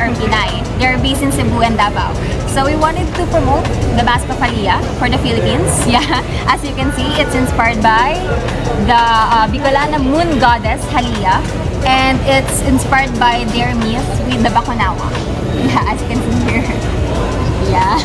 are Pinay. They're based in Cebu and Davao. So we wanted to promote the Mask of Halia for the Philippines. Yeah, as you can see, it's inspired by the Bicolana moon goddess Halia, and it's inspired by their myth with the Bakunawa. Yeah, as you can see here. Yeah.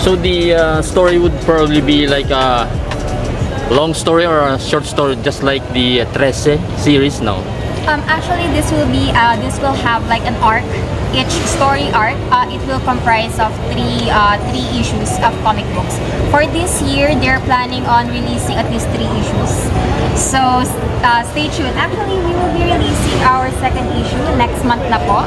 So the story would probably be like a long story or a short story, just like the Trece series, no? Actually, this will have like an arc. Each story arc, it will comprise of three issues of comic books. For this year, they're planning on releasing at least 3 issues. So stay tuned. Actually, we will be releasing our second issue next month na po.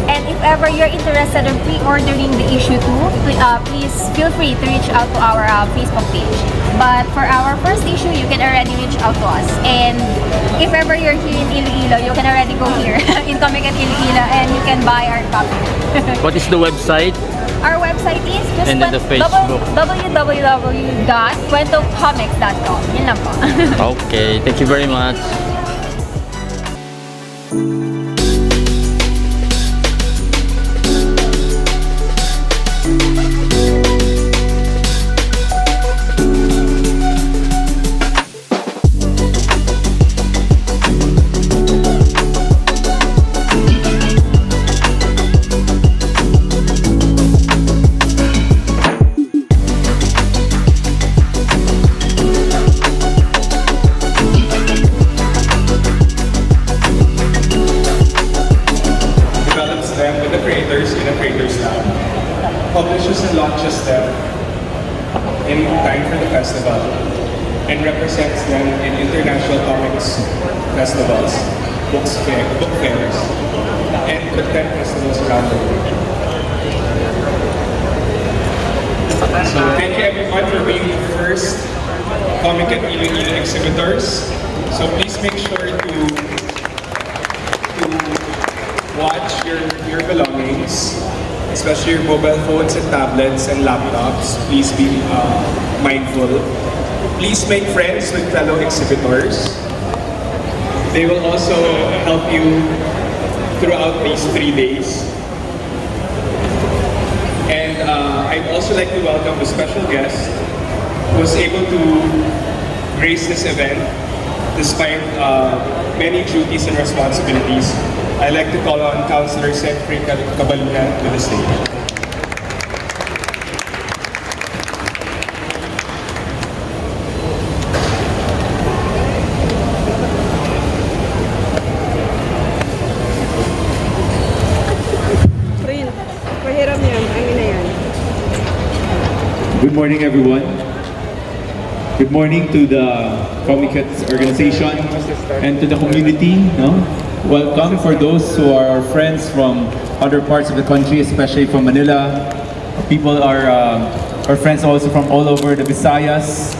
And if ever you're interested in pre-ordering the issue 2, please feel free to reach out to our Facebook page. But for our first issue, you can already reach out to us. And if ever you're here in Iloilo, you can already go here in Komiket Iloilo and you can buy our copy. What is the website? Our website is just And then the Facebook. www.kwentocomics.com. Yun lang po. Okay, thank you very much. Publishes and launches them in time for the festival and represents them in international comics festivals, book fairs, and content festivals around the world. So thank you everyone for being the first Komiket Iloilo exhibitors. So please make sure to watch your belongings, especially your mobile phones and tablets and laptops. Please be mindful. Please make friends with fellow exhibitors. They will also help you throughout these 3 days. And I'd also like to welcome a special guest who was able to grace this event despite many duties and responsibilities. I'd like to call on Councilor Secretary Cabaluna to the stage. Good morning, everyone. Good morning to the Komiket organization and to the community. No? Welcome for those who are our friends from other parts of the country, especially from Manila. People are our friends also from all over the Visayas.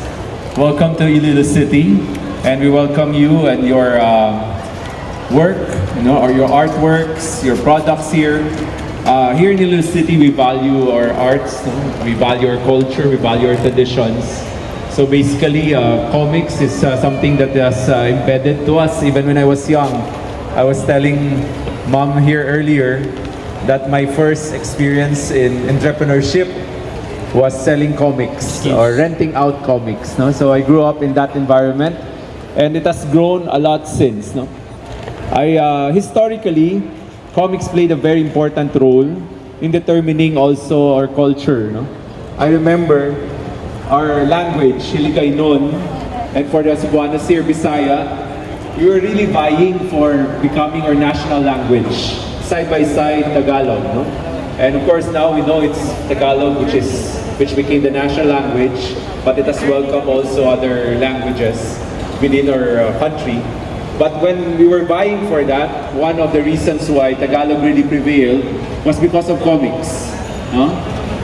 Welcome to Iloilo City, and we welcome you and your work, or your artworks, your products here. Here in Iloilo City, we value our arts, we value our culture, we value our traditions. So basically, comics is something that is embedded to us. Even when I was young, I was telling Mom here earlier that my first experience in entrepreneurship was selling comics or renting out comics. No? So I grew up in that environment, and it has grown a lot since. No? Historically, comics played a very important role in determining also our culture. No? I remember our language, Hiligaynon, and for the Cebuanos here, Bisaya, we were really vying for becoming our national language, side by side Tagalog. No? And of course now we know it's Tagalog which became the national language, but it has welcomed also other languages within our country. But when we were vying for that, one of the reasons why Tagalog really prevailed was because of comics. No?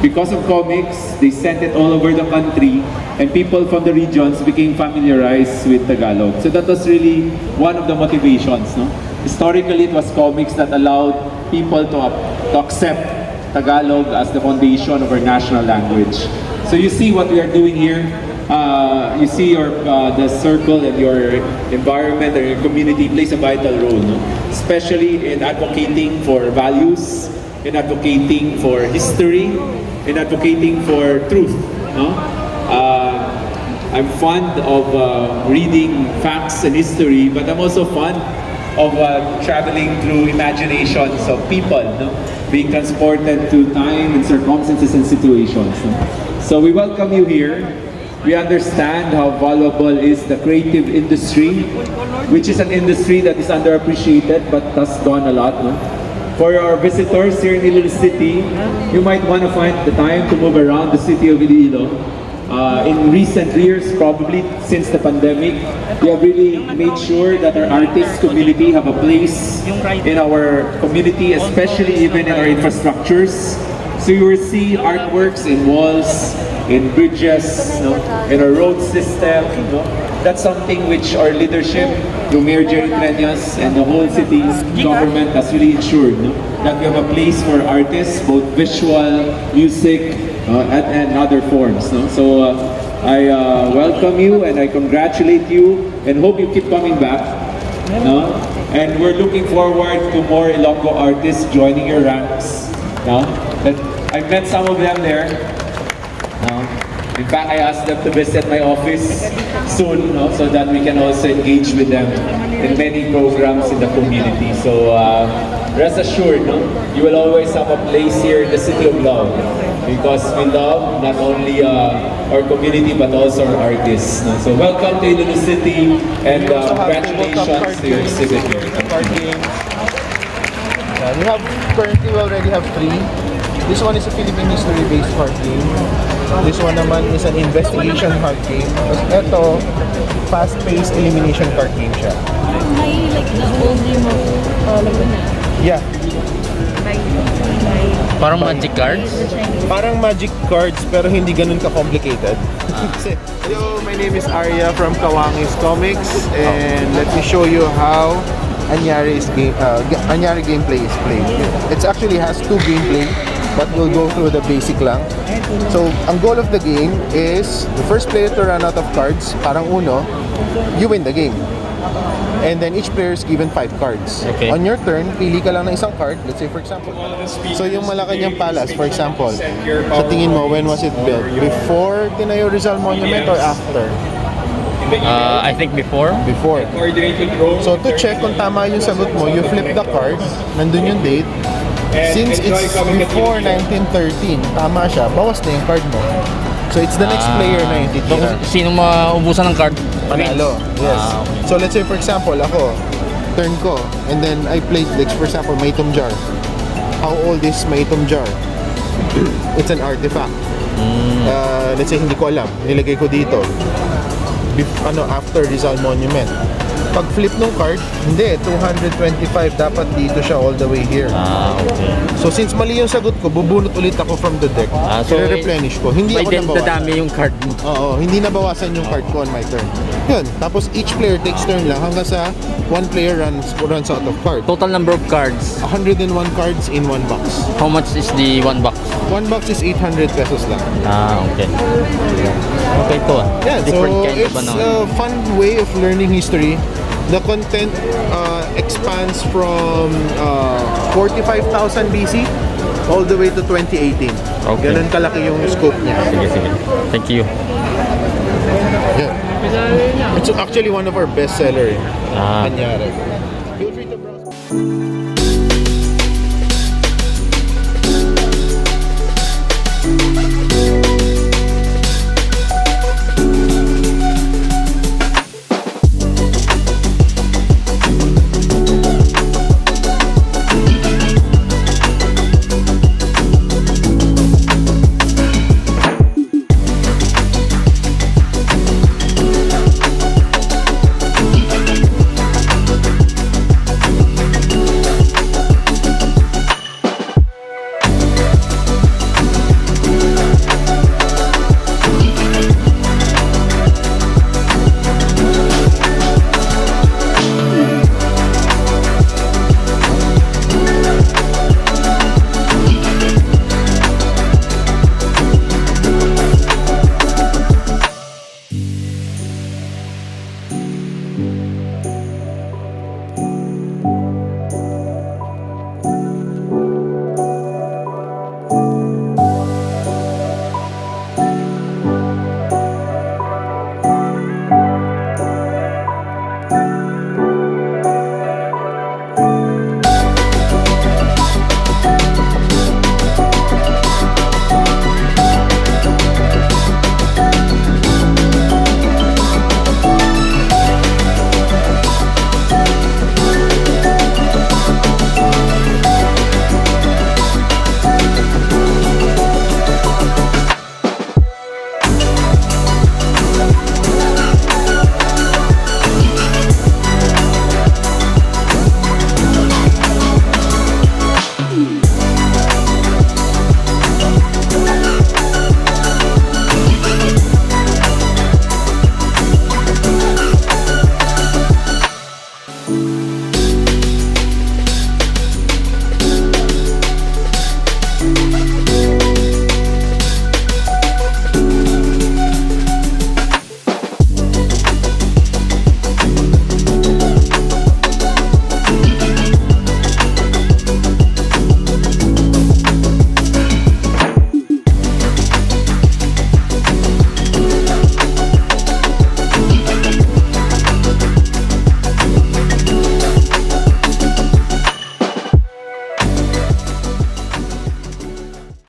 Because of comics, they sent it all over the country, and people from the regions became familiarized with Tagalog. So that was really one of the motivations. No? Historically, it was comics that allowed people to accept Tagalog as the foundation of our national language. So you see what we are doing here. you see the circle and your environment or your community plays a vital role, no? Especially in advocating for values, in advocating for history, in advocating for truth. No? I'm fond of reading facts and history, but I'm also fond of traveling through imaginations of people, no? Being transported to time and circumstances and situations. No? So we welcome you here. We understand how valuable is the creative industry, which is an industry that is underappreciated but has gone a lot. No? For our visitors here in Iloilo City, you might want to find the time to move around the city of Iloilo. In recent years, probably since the pandemic, we have really made sure that our artist community have a place in our community, especially even in our infrastructures. So you will see artworks in walls, in bridges, no? In our road system. No? That's something which our leadership, through Mayor Jerry Treñas and the whole city's government has really ensured, no? That we have a place for artists, both visual, music, and other forms. No? So I welcome you and I congratulate you and hope you keep coming back. No? And we're looking forward to more Ilonggo artists joining your ranks. No? I've met some of them there. No? In fact, I asked them to visit my office soon, no? So that we can also engage with them in many programs in the community. So rest assured, no? You will always have a place here in the City of Love, because we love not only our community but also our artists. No? So welcome to Iloilo City and congratulations to your exhibit here. We already have 3. This one is a Philippine history-based card game. This one naman is an investigation card game. Tapos ito, fast-paced elimination card game siya. Like the old game of Laguna. Yeah. Parang magic cards? Parang magic cards pero hindi ganun ka-complicated. Hello, my name is Arya from Kawangis Comics and let me show you how Anyari gameplay is played. It actually has 2 gameplay, but we'll go through the basic lang. So, ang goal of the game is the first player to run out of cards, parang uno, you win the game. And then each player is given 5 cards. Okay. On your turn, pili ka lang ng isang card. Let's say for example, so yung Malacanang Palace, for example, sa tingin mo, when was it built? Before tinayo Rizal Monument or after? I think before. Before. So to check kung tama yung sagot mo, you flip the card, nandun yung date. Since it's before 1913, tama siya, bawas na yung card mo. So it's the next player na yung titira. Sinong maubusan ng card? Panalo. Yes. So let's say for example, ako, turn ko, and then I played, like for example, Maitom Jar. How old is Maitom Jar? It's an artifact. Let's say hindi ko alam, nilagay ko dito. After Rizal Monument. Pag flip ng card, hindi, 225 dapat dito siya all the way here. Okay. So since mali yung sagot ko, bubunot ulit ako from the deck. So i-replenish ko. Hindi ako nabawasan. dadami yung card mo. Oo, hindi nabawasan yung card ko on my turn. Yun, tapos each player takes turn lang hanggang sa one player runs out of cards. Total number of cards. 101 cards in one box. How much is the 1 box? One box is 800 pesos lang. Okay. Okay to. Yeah, so it's a fun way of learning history. The content expands from 45,000 BC all the way to 2018. Okay. Ganun kalaki yung scope niya. Sige. Thank you. Yeah. It's actually one of our best seller. Anyari.